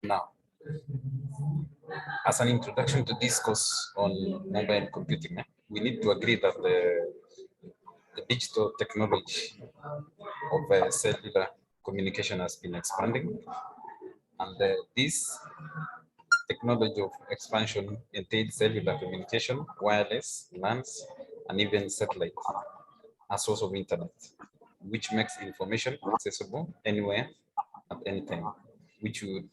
Now, as an introduction to this course on mobile computing, we need to agree that the digital technology of cellular communication has been expanding, and this technology of expansion entails cellular communication, wireless, LANs, and even satellite as source of internet, which makes information accessible anywhere at any time, which would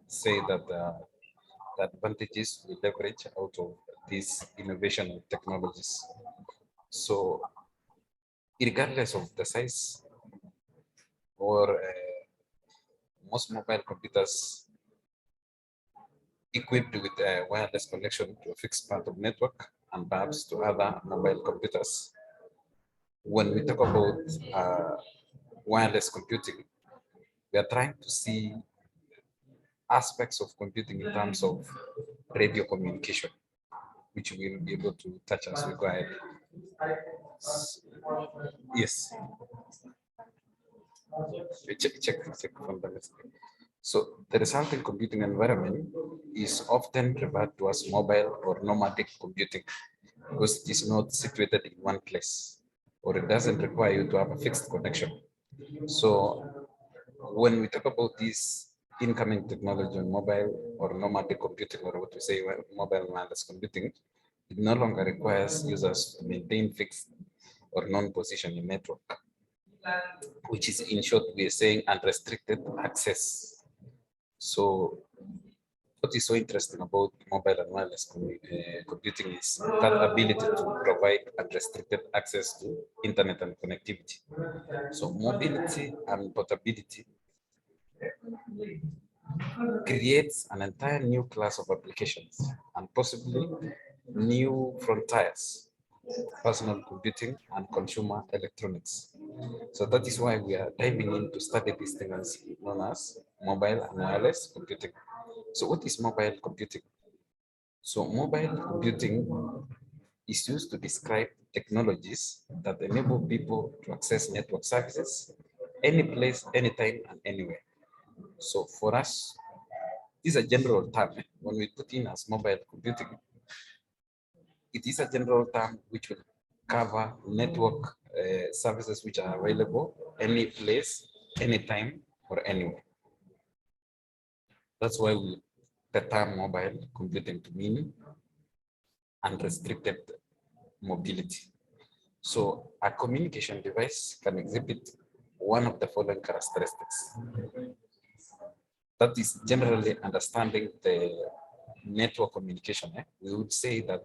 say that the advantages we leverage out of these innovation technologies. So regardless of the size or most mobile computers equipped with a wireless connection to a fixed part of network and perhaps to other mobile computers. When we talk about wireless computing, we are trying to see aspects of computing in terms of radio communication, which we'll be able to touch as we go ahead. Yes. Check from the list. So the resulting computing environment is often referred to as mobile or nomadic computing because it is not situated in one place, or it doesn't require you to have a fixed connection. So when we talk about this incoming technology on mobile or nomadic computing, or what we say mobile wireless computing, it no longer requires users to maintain fixed or non-position in network, which is in short, we are saying unrestricted access. So what is so interesting about mobile and wireless computing is that ability to provide unrestricted access to internet and connectivity. So mobility and portability creates an entire new class of applications and possibly new frontiers, personal computing and consumer electronics. So that is why we are diving in to study these things known as mobile and wireless computing. So what is mobile computing? So mobile computing is used to describe technologies that enable people to access network services any place, anytime, and anywhere. So for us, this is a general term. When we put in as mobile computing, it is a general term which will cover network services which are available any place, anytime, or anywhere. That's why we the term mobile computing to mean unrestricted mobility. So a communication device can exhibit one of the following characteristics. That is generally understanding the network communication. We would say that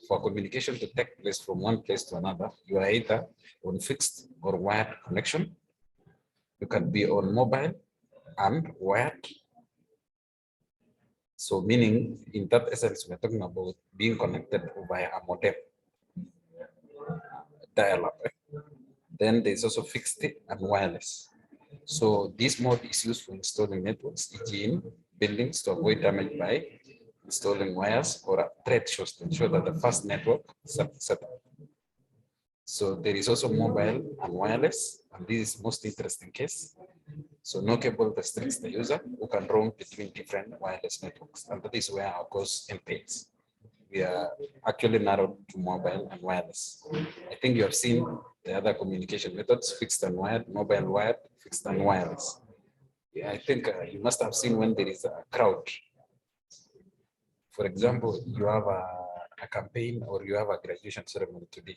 for communication to take place from one place to another, you are either on fixed or wired connection. You can be on mobile and wired. So meaning in that essence, we're talking about being connected via a modem dial-up. Then there's also fixed and wireless. So this mode is used for installing networks, e.g. in buildings to avoid damage by installing wires or thread shows to ensure that the fast network set up. So there is also mobile and wireless, and this is most interesting case. So no cable restricts the user who can roam between different wireless networks, and that is where our course entails. We are actually narrowed to mobile and wireless. I think you have seen the other communication methods, fixed and wired, mobile wired, fixed and wireless. Yeah, I think you must have seen when there is a crowd. For example, you have a campaign or you have a graduation ceremony today.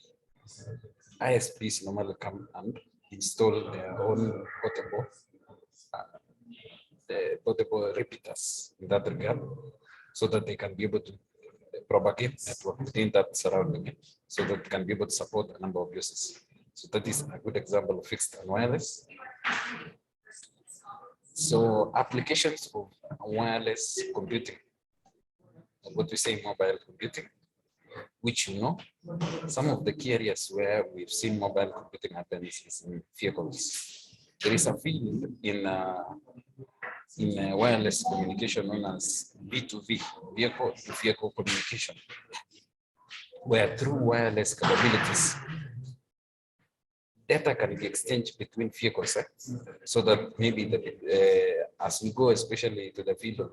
ISPs normally come and install their own portable repeaters in that regard, so that they can be able to propagate network within that surrounding, so that they can be able to support a number of users. So that is a good example of fixed and wireless. So applications of wireless computing, what we say mobile computing, which you know, some of the key areas where we've seen mobile computing happen is in vehicles. There is a field in wireless communication known as V2V, vehicle-to-vehicle communication, where through wireless capabilities, data can be exchanged between vehicles, so that maybe as we go, especially to the field of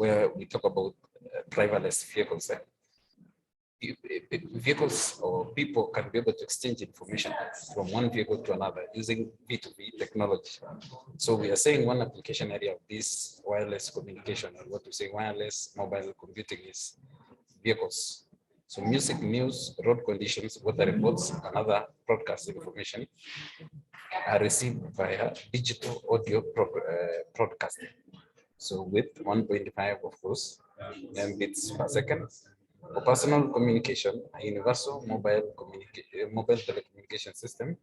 where we talk about driverless vehicles, vehicles or people can be able to exchange information from one vehicle to another using V2V technology. So we are saying one application area of this wireless communication, or what we say wireless mobile computing, is vehicles. So music, news, road conditions, weather reports, and other broadcast information are received via digital audio broadcasting. So with 1.5, of course, Mbits per second. For personal communication, a universal mobile telecommunication system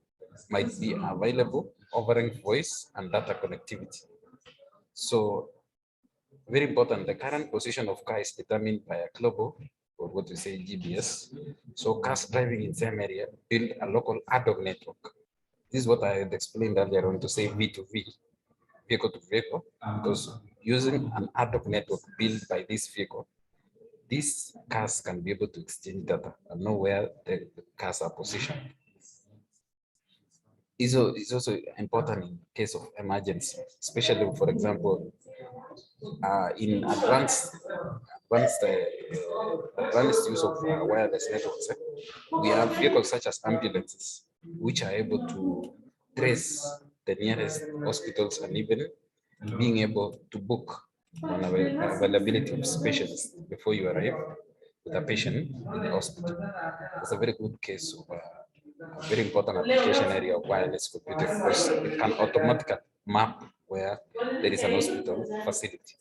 might be available offering voice and data connectivity. So very important, the current position of car is determined by a global, or what we say GBS. So cars driving in same area build a local ad hoc network. This is what I had explained earlier on to say V2V, vehicle to vehicle, because using an ad hoc network built by this vehicle, these cars can be able to exchange data and know where the cars are positioned. It's also important in case of emergency, especially, for example, in advanced use of wireless networks. We have vehicles such as ambulances, which are able to trace the nearest hospitals and even being able to book on availability of specialists before you arrive with a patient in the hospital. It's a very good case of a very important application area of wireless computing, because it can automatically map where there is an hospital facility.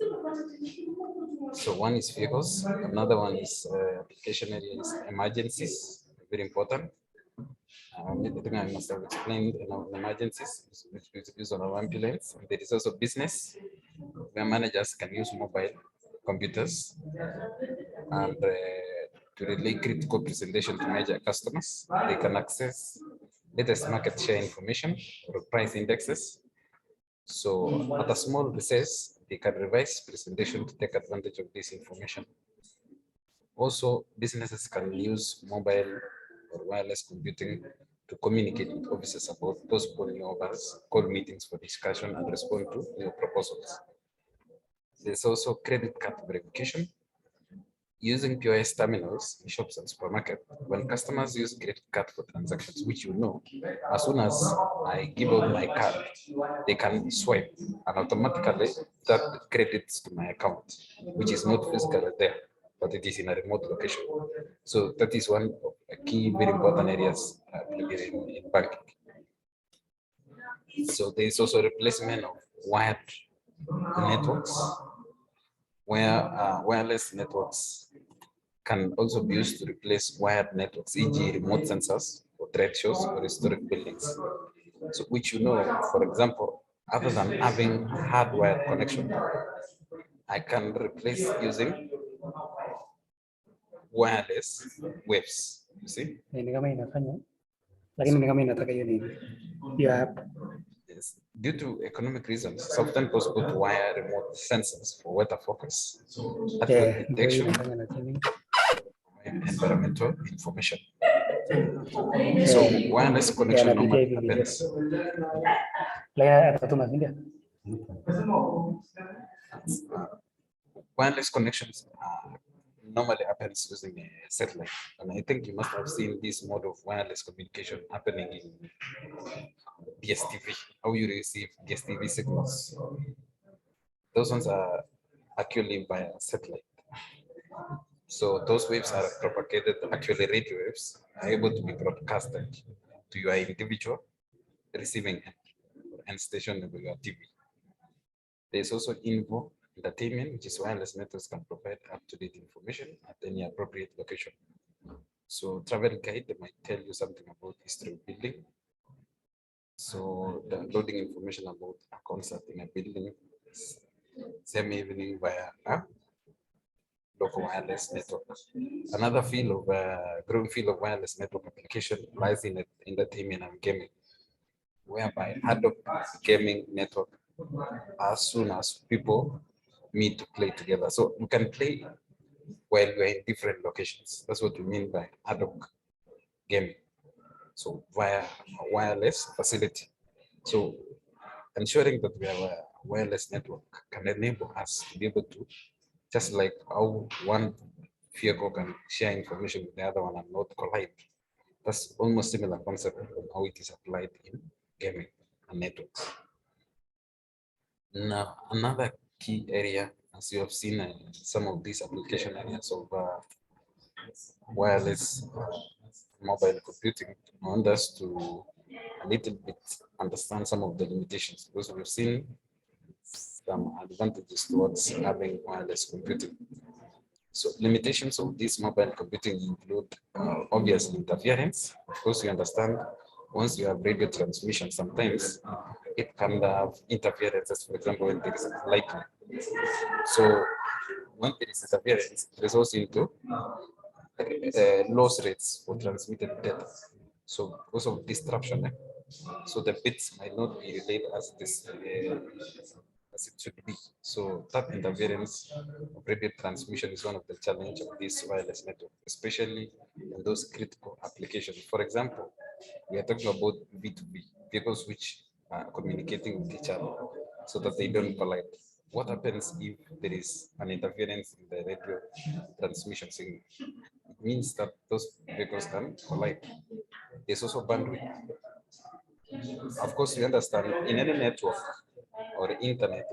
So one is vehicles, another one is application area is emergencies, very important. I think I must have explained, emergencies, which is on our ambulance. There is also business, where managers can use mobile computers and to relay critical presentation to major customers. They can access latest market share information or price indexes. So at a small recess, they can revise presentation to take advantage of this information. Also, businesses can use mobile or wireless computing to communicate with officers about possible new offers, call meetings for discussion, and respond to new proposals. There's also credit card verification using POS terminals in shops and supermarkets. When customers use credit card for transactions, which as soon as I give out my card, they can swipe and automatically that credits to my account, which is not physically there, but it is in a remote location. So that is one of the key, very important areas in banking. So there is also replacement of wired networks, where wireless networks can also be used to replace wired networks, e.g. remote sensors for trade shows or historic buildings. So which, for example, other than having a hardwired connection, I can replace using wireless waves, you see? Yes. Due to economic reasons, it's often possible to wire remote sensors for weather focus, earthquake detection, environmental information. So wireless connection normally happens. Wireless connections normally happens using a satellite, and I think you must have seen this mode of wireless communication happening in DSTV. How you receive DSTV signals? Those ones are actually via satellite. So those waves are propagated, actually radio waves are able to be broadcasted to your individual receiving end station of your TV. There's also info entertainment, which is wireless networks can provide up-to-date information at any appropriate location. So travel guide might tell you something about history of building. So downloading information about a concert in a building, same evening via local wireless network. Another field of growing field of wireless network application lies in entertainment and gaming, whereby ad hoc gaming network as soon as people meet to play together. So we can play while we're in different locations. That's what we mean by ad hoc gaming. So via a wireless facility. So ensuring that we have a wireless network can enable us to be able to, just like how one vehicle can share information with the other one and not collide. That's almost similar concept of how it is applied in gaming and networks. Now, another key area, as you have seen some of these application areas of wireless mobile computing, I want us to a little bit understand some of the limitations, because we've seen some advantages towards having wireless computing. So limitations of this mobile computing include obvious interference. Of course, you understand once you have radio transmission, sometimes it can have interferences, for example, when there is lightning. So when there is interference, there is also into loss rates for transmitted data. So because of disruption, so the bits might not be relayed as as it should be. So that interference of radio transmission is one of the challenges of this wireless network, especially in those critical applications. For example, we are talking about B2B, vehicles which are communicating with each other so that they don't collide. What happens if there is an interference in the radio transmission signal? It means that those vehicles can collide. There's also bandwidth. Of course, you understand in any network or internet,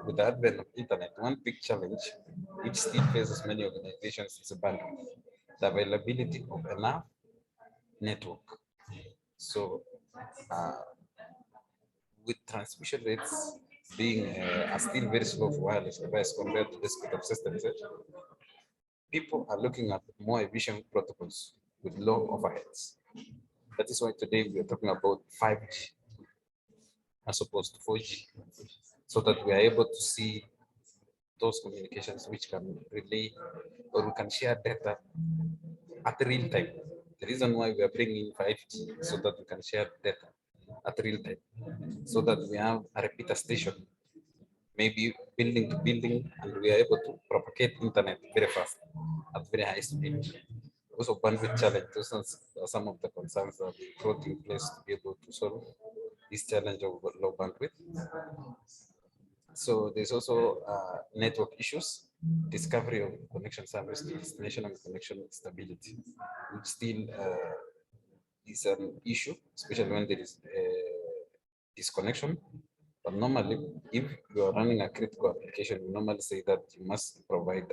with the advent of internet, one big challenge which still faces many organizations is bandwidth, the availability of enough network. So with transmission rates being are still very slow for wireless device compared to desktop systems, people are looking at more efficient protocols with low overheads. That is why today we are talking about 5G as opposed to 4G, so that we are able to see those communications which can relay or we can share data at real time. The reason why we are bringing 5G so that we can share data at real time, so that we have a repeater station, maybe building to building, and we are able to propagate internet very fast at very high speed. Also, bandwidth challenge, those are some of the concerns that we brought in place to be able to solve this challenge of low bandwidth. So there's also network issues, discovery of connection service to destination and connection stability, which still is an issue, especially when there is disconnection. But normally, if you are running a critical application, we normally say that you must provide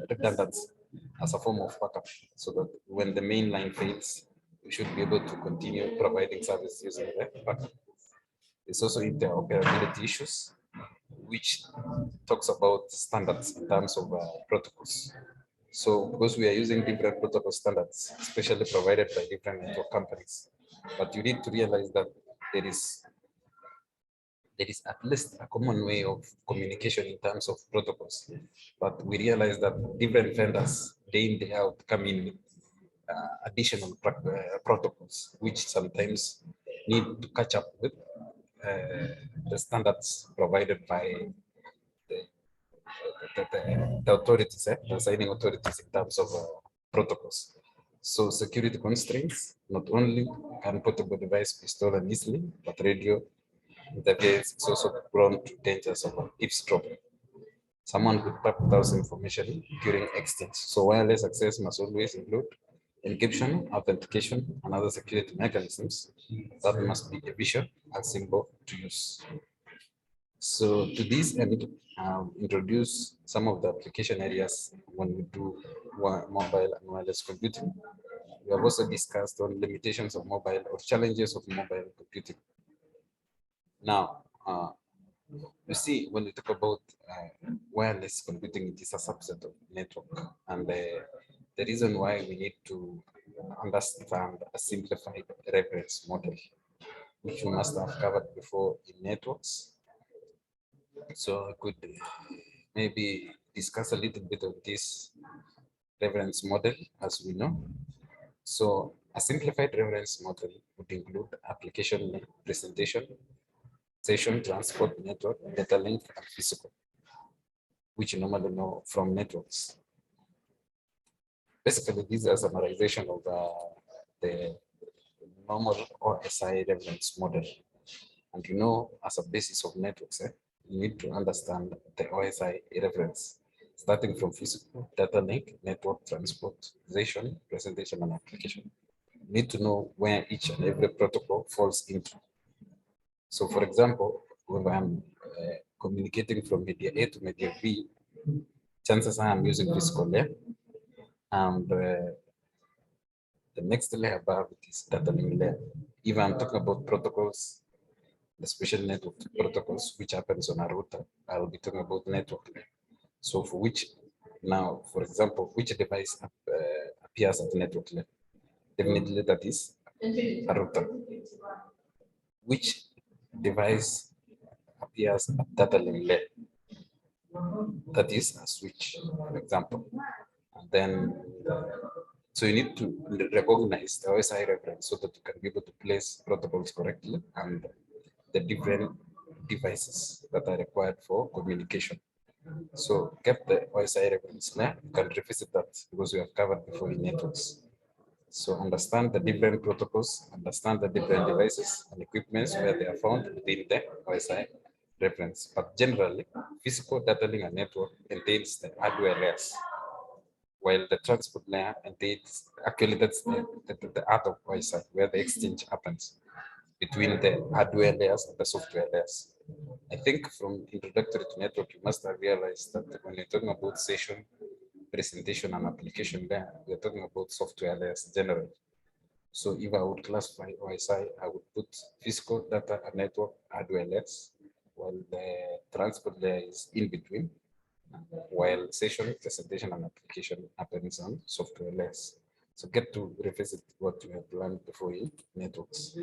redundancy as a form of backup, so that when the main line fails, you should be able to continue providing service using the backup. There's also interoperability issues, which talks about standards in terms of protocols. So because we are using different protocol standards, especially provided by different network companies, but you need to realize that there is at least a common way of communication in terms of protocols. But we realize that different vendors, day in, day out, come in with additional protocols, which sometimes need to catch up with the standards provided by the, the authorities, the signing authorities in terms of protocols. So security constraints, not only can portable device be stolen easily, but radio interface is also prone to dangers of eavesdropping. Someone could tap without information during exchange. So wireless access must always include encryption, authentication, and other security mechanisms that must be efficient and simple to use. So to this end, introduce some of the application areas when we do mobile and wireless computing. We have also discussed on limitations of mobile or challenges of mobile computing. Now, you see, when we talk about wireless computing, it is a subset of network. And the reason why we need to understand a simplified reference model, which we must have covered before in networks. So I could maybe discuss a little bit of this reference model as we know. So a simplified reference model would include application presentation, session transport network, data link, and physical, which you normally know from networks. Basically, this is a summarization of the normal OSI reference model. And you know, as a basis of networks, you need to understand the OSI reference, starting from physical, data link, network, transportation, presentation, and application. You need to know where each and every protocol falls into. So for example, when I'm communicating from media A to media B, chances are I'm using physical layer. And the next layer above it is data link layer. If I'm talking about protocols, the special network protocols, which happens on a router, I'll be talking about network layer. So for which now, for example, which device appears at network layer? Definitely that is a router. Which device appears at data link layer? That is a switch, for example. And then, so you need to recognize the OSI reference so that you can be able to place protocols correctly and the different devices that are required for communication. So get the OSI reference now. You can revisit that because we have covered before in networks. So understand the different protocols, understand the different devices and equipments where they are found within the OSI reference. But generally, physical data link and network entails the hardware layers, while the transport layer entails, actually that's the art of OSI, where the exchange happens between the hardware layers and the software layers. I think from introductory to network, you must have realized that when you're talking about session, presentation, and application layer, we're talking about software layers generally. So if I would classify OSI, I would put physical data and network hardware layers, while the transport layer is in between, while session, presentation, and application happens on software layers. So get to revisit what you have learned before in networks.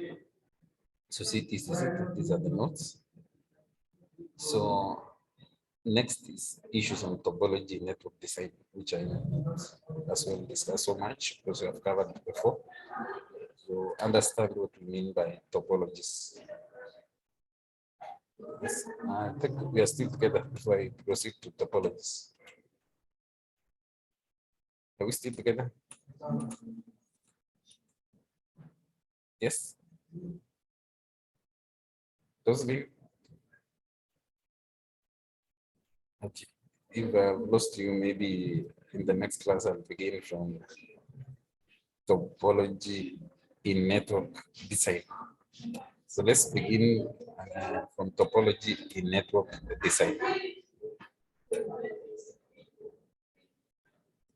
So see, these are the notes. So next is issues on topology network design, which I as well discuss so much because we have covered it before. So understand what we mean by topologies. Yes, I think we are still together before I proceed to topologies. Are we still together? Yes. Those of you. Okay. If I've lost you, maybe in the next class I'll begin from topology in network design. So let's begin from topology in network design.